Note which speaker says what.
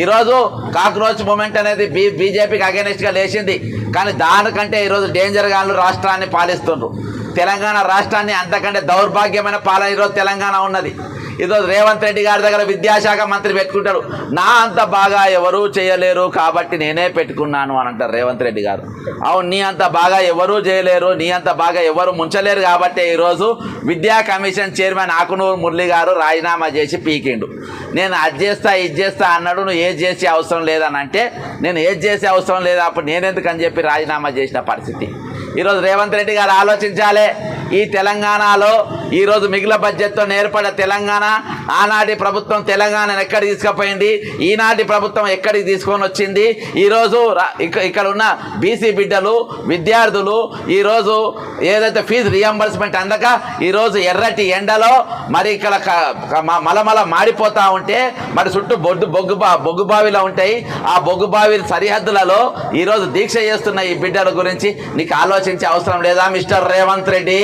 Speaker 1: ఈరోజు cockroach moment అనేది బీజేపీకి అగెనిస్ట్గా లేచింది. కానీ దానికంటే ఈరోజు డేంజర్గా రాష్ట్రాన్ని పాలిస్తుండ్రు. తెలంగాణ రాష్ట్రాన్ని అంతకంటే దౌర్భాగ్యమైన పాలన ఈరోజు తెలంగాణ ఉన్నది. ఈరోజు రేవంత్ రెడ్డి గారి దగ్గర విద్యాశాఖ మంత్రి పెట్టుకుంటాడు. నా అంత బాగా ఎవరూ చేయలేరు కాబట్టి నేనే పెట్టుకున్నాను అని అంటారు రేవంత్ రెడ్డి గారు. అవును, నీ అంత బాగా ఎవరూ చేయలేరు, నీ అంత బాగా ఎవరు ముంచలేరు కాబట్టి ఈరోజు విద్యా కమిషన్ చైర్మన్ ఆకునూరు మురళి గారు రాజీనామా చేసి పీకిండు. నేను అది చేస్తా ఇది చేస్తా అన్నాడు. నువ్వు ఏది చేసే అవసరం లేదని అంటే నేను ఏది చేసే అవసరం లేదు, అప్పుడు నేనెందుకు అని చెప్పి రాజీనామా చేసిన పరిస్థితి. ఈరోజు రేవంత్ రెడ్డి గారు ఆలోచించాలి. ఈ తెలంగాణలో ఈరోజు మిగిలిన బడ్జెట్తో ఏర్పడే తెలంగాణ, ఆనాటి ప్రభుత్వం తెలంగాణను ఎక్కడికి తీసుకుపోయింది, ఈనాటి ప్రభుత్వం ఎక్కడికి తీసుకొని వచ్చింది. ఈరోజు ఇక్కడ ఉన్న బీసీ బిడ్డలు విద్యార్థులు ఈరోజు ఏదైతే ఫీజు రియంబర్స్మెంట్ అందక ఈరోజు ఎర్రటి ఎండలో మరి ఇక్కడ మలమల మాడిపోతూ ఉంటే మరి చుట్టూ బొగ్గుబావిలో ఉంటాయి. ఆ బొగ్గుబావి సరిహద్దులలో ఈరోజు దీక్ష చేస్తున్న ఈ బిడ్డల గురించి నీకు ఆలోచించే అవసరం లేదా మిస్టర్ రేవంత్ రెడ్డి?